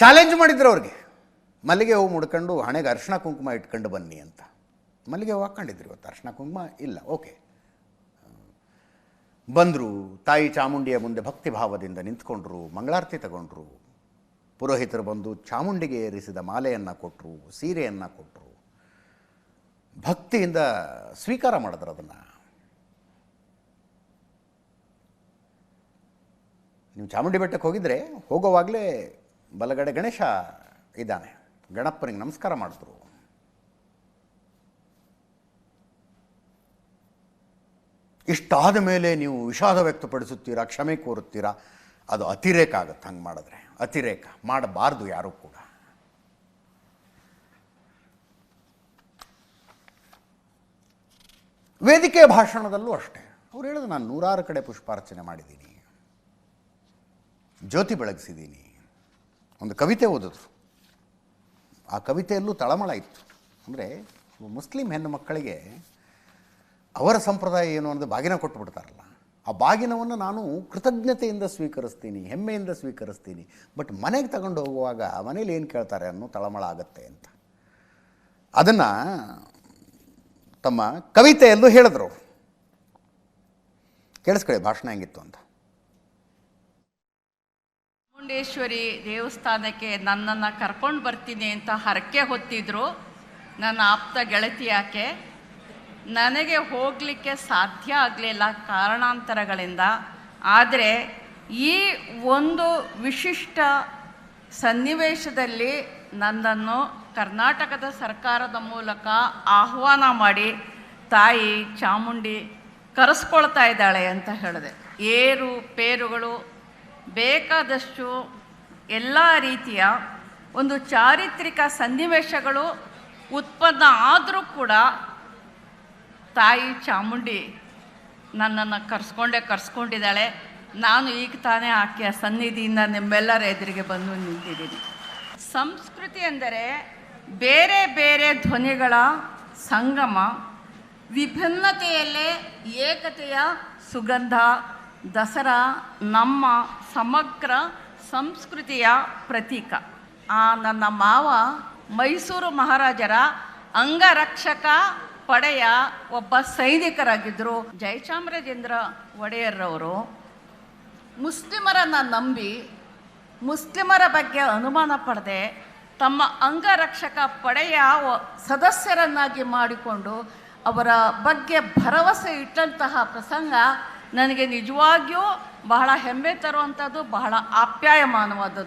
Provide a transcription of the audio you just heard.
Challenge ಮಾಡಿದ್ರು ಅವ್ರಿಗೆ, ಮಲ್ಲಿಗೆ ಹೂವು ಮುಡ್ಕೊಂಡು ಹಣೆಗೆ ಅರಿಶಿಣ ಕುಂಕುಮ ಇಟ್ಕೊಂಡು ಬನ್ನಿ ಅಂತ. ಮಲ್ಲಿಗೆ ಹೂವು ಹಾಕ್ಕೊಂಡಿದ್ರು, ಇವತ್ತು ಅರಿಶಿಣ ಕುಂಕುಮ ಇಲ್ಲ, ಓಕೆ. ಬಂದರು, ತಾಯಿ ಚಾಮುಂಡಿಯ ಮುಂದೆ ಭಕ್ತಿ ಭಾವದಿಂದ ನಿಂತ್ಕೊಂಡ್ರು, ಮಂಗಳಾರತಿ ತಗೊಂಡ್ರು. ಪುರೋಹಿತರು ಬಂದು ಚಾಮುಂಡಿಗೆ ಏರಿಸಿದ ಮಾಲೆಯನ್ನು ಕೊಟ್ಟರು, ಸೀರೆಯನ್ನು ಕೊಟ್ಟರು, ಭಕ್ತಿಯಿಂದ ಸ್ವೀಕಾರ ಮಾಡಿದ್ರು ಅದನ್ನು. ನೀವು ಚಾಮುಂಡಿ ಬೆಟ್ಟಕ್ಕೆ ಹೋಗಿದರೆ ಹೋಗೋವಾಗಲೇ ಬಲಗಡೆ ಗಣೇಶ ಇದ್ದಾನೆ, ಗಣಪನಿಗೆ ನಮಸ್ಕಾರ ಮಾಡಿದ್ರು. ಇಷ್ಟಾದ ಮೇಲೆ ನೀವು ವಿಷಾದ ವ್ಯಕ್ತಪಡಿಸುತ್ತೀರಾ, ಕ್ಷಮೆ ಕೋರುತ್ತೀರಾ, ಅದು ಅತಿರೇಕ ಆಗುತ್ತೆ. ಹಂಗೆ ಮಾಡಿದ್ರೆ ಅತಿರೇಕ ಮಾಡಬಾರ್ದು ಯಾರೂ ಕೂಡ. ವೇದಿಕೆ ಭಾಷಣದಲ್ಲೂ ಅಷ್ಟೇ ಅವ್ರು ಹೇಳಿದ್ರು, ನಾನು 100 ಕಡೆ ಪುಷ್ಪಾರ್ಚನೆ ಮಾಡಿದ್ದೀನಿ, ಜ್ಯೋತಿ ಬೆಳಗಿಸಿದ್ದೀನಿ. ಒಂದು ಕವಿತೆ ಓದಿದ್ರು, ಆ ಕವಿತೆಯಲ್ಲೂ ತಳಮಳ ಇತ್ತು. ಅಂದರೆ ಮುಸ್ಲಿಂ ಹೆಣ್ಣು ಮಕ್ಕಳಿಗೆ ಅವರ ಸಂಪ್ರದಾಯ ಏನು ಅಂದರೆ ಬಾಗಿನ ಕೊಟ್ಟು ಬಿಡ್ತಾರಲ್ಲ, ಆ ಬಾಗಿನವನ್ನು ನಾನು ಕೃತಜ್ಞತೆಯಿಂದ ಸ್ವೀಕರಿಸ್ತೀನಿ, ಹೆಮ್ಮೆಯಿಂದ ಸ್ವೀಕರಿಸ್ತೀನಿ. ಬಟ್ ಮನೆಗೆ ತಗೊಂಡು ಹೋಗುವಾಗ ಮನೇಲಿ ಏನು ಕೇಳ್ತಾರೆ ಅನ್ನೋ ತಳಮಳ ಆಗತ್ತೆ ಅಂತ ಅದನ್ನು ತಮ್ಮ ಕವಿತೆಯಲ್ಲೂ ಹೇಳಿದ್ರು. ಕೇಳಿಸ್ಕೊಳ್ಳಿ ಭಾಷಣ ಹೆಂಗಿತ್ತು ಅಂತ. ಚಾಮುಂಡೇಶ್ವರಿ ದೇವಸ್ಥಾನಕ್ಕೆ ನನ್ನನ್ನು ಕರ್ಕೊಂಡು ಬರ್ತೀನಿ ಅಂತ ಹರಕೆ ಹೊತ್ತಿದ್ರು ನನ್ನ ಆಪ್ತ ಗೆಳತಿ. ಯಾಕೆ ನನಗೆ ಹೋಗಲಿಕ್ಕೆ ಸಾಧ್ಯ ಆಗಲಿಲ್ಲ ಕಾರಣಾಂತರಗಳಿಂದ. ಆದರೆ ಈ ಒಂದು ವಿಶಿಷ್ಟ ಸನ್ನಿವೇಶದಲ್ಲಿ ನನ್ನನ್ನು ಕರ್ನಾಟಕದ ಸರ್ಕಾರದ ಮೂಲಕ ಆಹ್ವಾನ ಮಾಡಿ ತಾಯಿ ಚಾಮುಂಡಿ ಕರೆಸ್ಕೊಳ್ತಾ ಇದ್ದಾಳೆ ಅಂತ ಹೇಳಿದೆ. ಏರು ಪೇರುಗಳು ಬೇಕಾದಷ್ಟು ಎಲ್ಲ ರೀತಿಯ ಒಂದು ಚಾರಿತ್ರಿಕ ಸನ್ನಿವೇಶಗಳು ಉತ್ಪನ್ನ ಆದರೂ ಕೂಡ ತಾಯಿ ಚಾಮುಂಡಿ ನನ್ನನ್ನು ಕರ್ಸ್ಕೊಂಡಿದ್ದಾಳೆ. ನಾನು ಈಗ ತಾನೇ ಆಕೆಯ ಸನ್ನಿಧಿಯಿಂದ ನಿಮ್ಮೆಲ್ಲರ ಎದುರಿಗೆ ಬಂದು ನಿಂತಿದ್ದೀನಿ. ಸಂಸ್ಕೃತಿ ಎಂದರೆ ಬೇರೆ ಬೇರೆ ಧ್ವನಿಗಳ ಸಂಗಮ, ವಿಭಿನ್ನತೆಯಲ್ಲೇ ಏಕತೆಯ ಸುಗಂಧ. ದಸರಾ ನಮ್ಮ ಸಮಗ್ರ ಸಂಸ್ಕೃತಿಯ ಪ್ರತೀಕ. ನನ್ನ ಮಾವ ಮೈಸೂರು ಮಹಾರಾಜರ ಅಂಗರಕ್ಷಕ ಪಡೆಯ ಒಬ್ಬ ಸೈನಿಕರಾಗಿದ್ದರು. ಜಯಚಾಮರಾಜೇಂದ್ರ ಒಡೆಯರ್ರವರು ಮುಸ್ಲಿಮರನ್ನು ನಂಬಿ ಮುಸ್ಲಿಮರ ಬಗ್ಗೆ ಅನುಮಾನ ಪಡೆದೆ ತಮ್ಮ ಅಂಗರಕ್ಷಕ ಪಡೆಯ ಸದಸ್ಯರನ್ನಾಗಿ ಮಾಡಿಕೊಂಡು ಅವರ ಬಗ್ಗೆ ಭರವಸೆ ಇಟ್ಟಂತಹ ಪ್ರಸಂಗ ನನಗೆ ನಿಜವಾಗಿಯೂ ಬಹಳ ಹೆಮ್ಮೆ ತರುವಂಥದ್ದು, ಬಹಳ ಆಪ್ಯಾಯಮಾನವಾದದ್ದು.